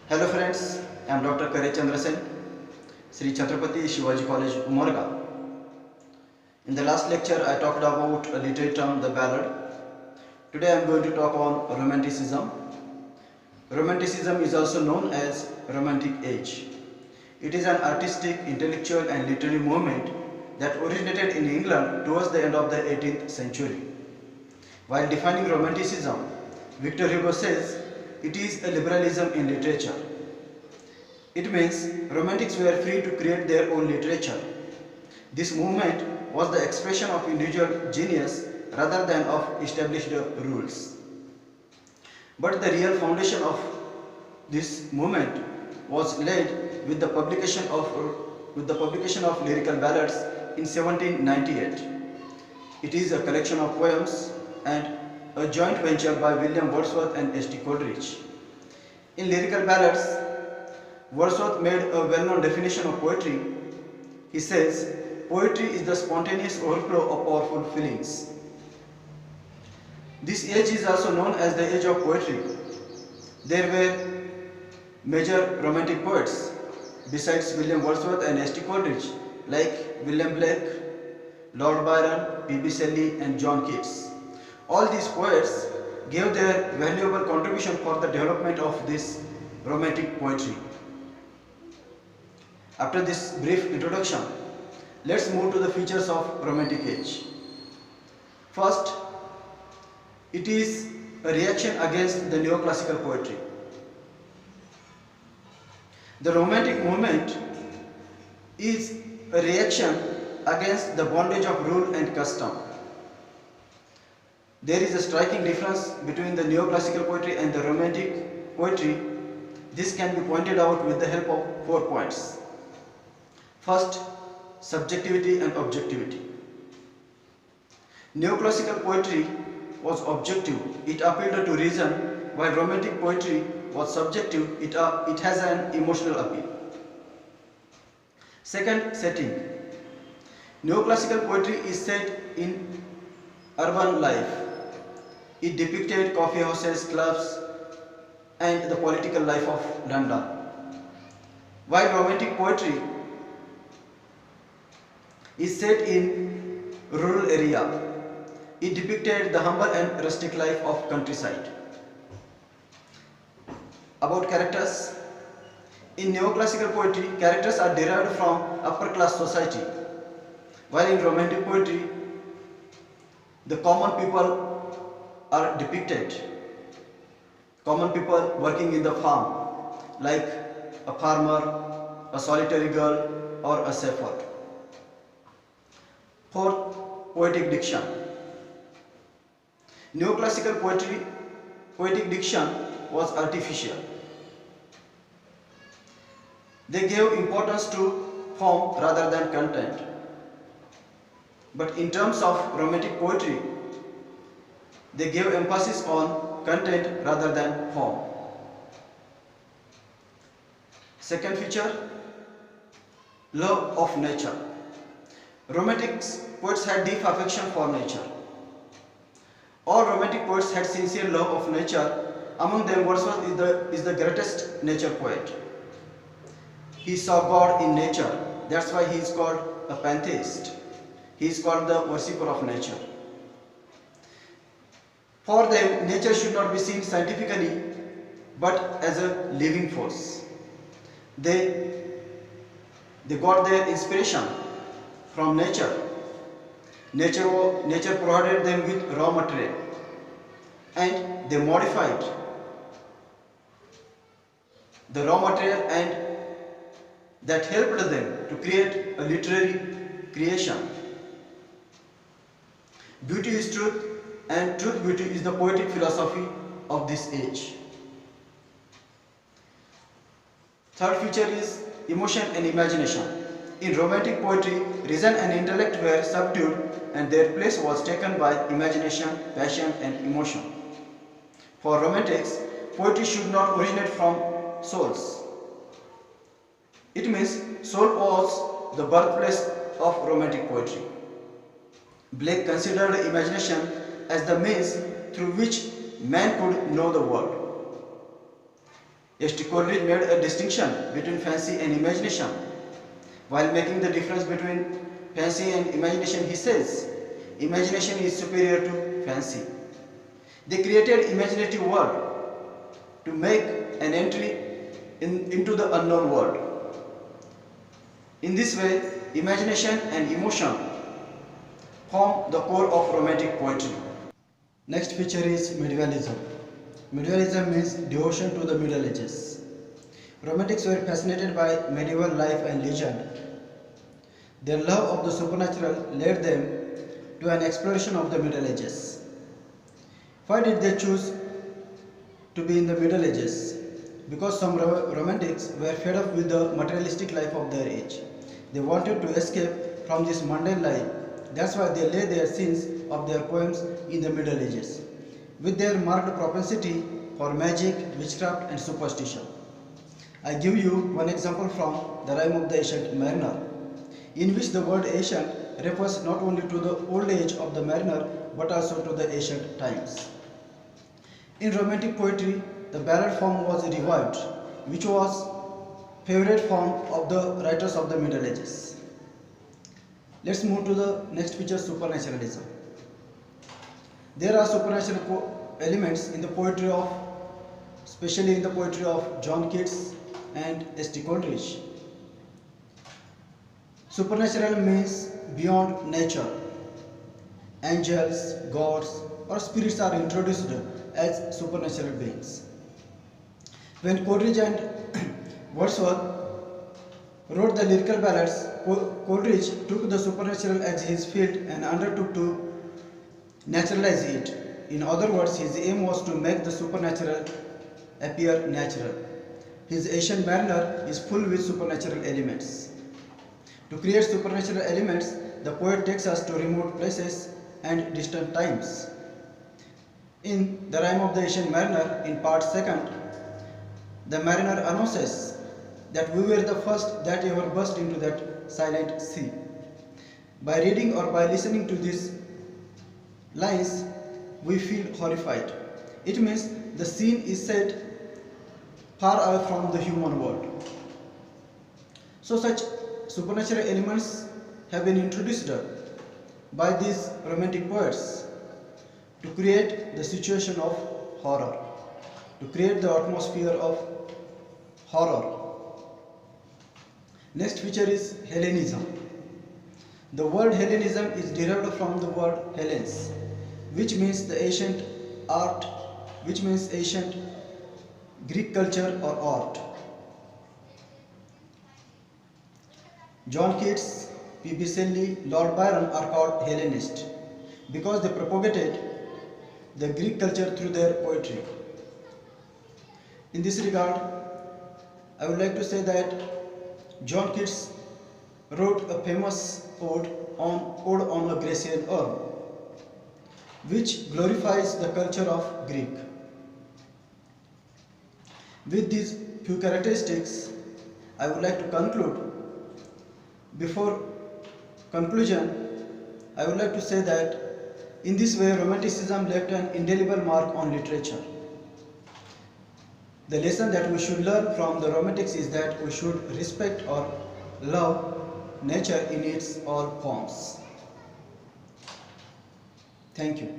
Hello friends, I am Dr. Kare Chandra Sen, Sri Chhatrapati Shivaji College, Umarga. In the last lecture, I talked about a literary term, the ballad. Today I am going to talk on Romanticism. Romanticism is also known as Romantic Age. It is an artistic, intellectual and literary movement that originated in England towards the end of the 18th century. While defining Romanticism, Victor Hugo says it is a liberalism in literature. It means romantics were free to create their own literature. This movement was the expression of individual genius rather than of established rules. But the real foundation of this movement was laid with the publication of lyrical ballads in 1798. It is a collection of poems and a joint venture by William Wordsworth and S.T. Coleridge. In lyrical ballads, Wordsworth made a well-known definition of poetry. He says, "Poetry is the spontaneous overflow of powerful feelings." This age is also known as the age of poetry. There were major romantic poets besides William Wordsworth and S.T. Coleridge, like William Blake, Lord Byron, P.B. Shelley and John Keats. All these poets gave their valuable contribution for the development of this romantic poetry. After this brief introduction, let's move to the features of Romantic Age. First, it is a reaction against the neoclassical poetry. The Romantic movement is a reaction against the bondage of rule and custom. There is a striking difference between the neoclassical poetry and the Romantic poetry. This can be pointed out with the help of 4 points. First, subjectivity and objectivity. Neoclassical poetry was objective, it appealed to reason, while Romantic poetry was subjective, it has an emotional appeal. Second, setting. Neoclassical poetry is set in urban life. It depicted coffee houses, clubs, and the political life of London. While Romantic poetry is set in rural area. It depicted the humble and rustic life of countryside. About characters. In neoclassical poetry, characters are derived from upper class society, while in Romantic poetry, the common people are depicted. Common people working in the farm, like a farmer, a solitary girl, or a shepherd. Fourth, poetic diction. Neoclassical poetic diction was artificial. They gave importance to form rather than content. But in terms of Romantic poetry, they gave emphasis on content rather than form. Second feature, love of nature. Romantic poets had deep affection for nature. All Romantic poets had sincere love of nature. Among them, Wordsworth is the greatest nature poet. He saw God in nature. That's why he is called a pantheist. He is called the worshipper of nature. For them, nature should not be seen scientifically, but as a living force. They got their inspiration from nature. Nature provided them with raw material and they modified the raw material, and that helped them to create a literary creation. Beauty is truth, and truth beauty is the poetic philosophy of this age. Third feature is emotion and imagination. In Romantic poetry, reason and intellect were subdued and their place was taken by imagination, passion and emotion. For Romantics, poetry should not originate from souls. It means soul was the birthplace of Romantic poetry. Blake considered imagination as the means through which man could know the world. St. Coleridge made a distinction between fancy and imagination. While making the difference between fancy and imagination, he says, imagination is superior to fancy. They created imaginative world to make an entry into the unknown world. In this way, imagination and emotion form the core of romantic poetry. Next feature is medievalism. Medievalism means devotion to the Middle Ages. Romantics were fascinated by medieval life and legend. Their love of the supernatural led them to an exploration of the Middle Ages. Why did they choose to be in the Middle Ages? Because some romantics were fed up with the materialistic life of their age. They wanted to escape from this mundane life. That's why they lay their scenes of their poems in the Middle Ages, with their marked propensity for magic, witchcraft and superstition. I give you one example from The Rime of the Ancient Mariner, in which the word ancient refers not only to the old age of the mariner but also to the ancient times. In romantic poetry, the ballad form was revived, which was favorite form of the writers of the Middle Ages. Let's move to the next feature, supernaturalism. There are supernatural elements in the poetry of, especially in the poetry of John Keats and St. Coleridge. Supernatural means beyond nature. Angels, gods, or spirits are introduced as supernatural beings. When Coleridge and Wordsworth wrote the lyrical ballads, Coleridge took the supernatural as his field and undertook to naturalize it. In other words, his aim was to make the supernatural appear natural. His Ancient Mariner is full with supernatural elements. To create supernatural elements, the poet takes us to remote places and distant times. In The Rime of the Ancient Mariner, in part 2nd, the mariner announces that we were the first that ever burst into that silent sea. By reading or by listening to these lines, we feel horrified. It means the scene is set far away from the human world. So such supernatural elements have been introduced by these romantic poets to create the situation of horror, to create the atmosphere of horror. Next feature is Hellenism. The word Hellenism is derived from the word Hellenes, which means the ancient art, which means ancient Greek culture or art. John Keats, P.B. Shelley, Lord Byron are called Hellenists because they propagated the Greek culture through their poetry. In this regard, I would like to say that John Keats wrote a famous ode on a Grecian urn, which glorifies the culture of Greek. With these few characteristics, I would like to conclude. Before conclusion, I would like to say that in this way, Romanticism left an indelible mark on literature. The lesson that we should learn from the Romantics is that we should respect or love nature in its all forms. Thank you.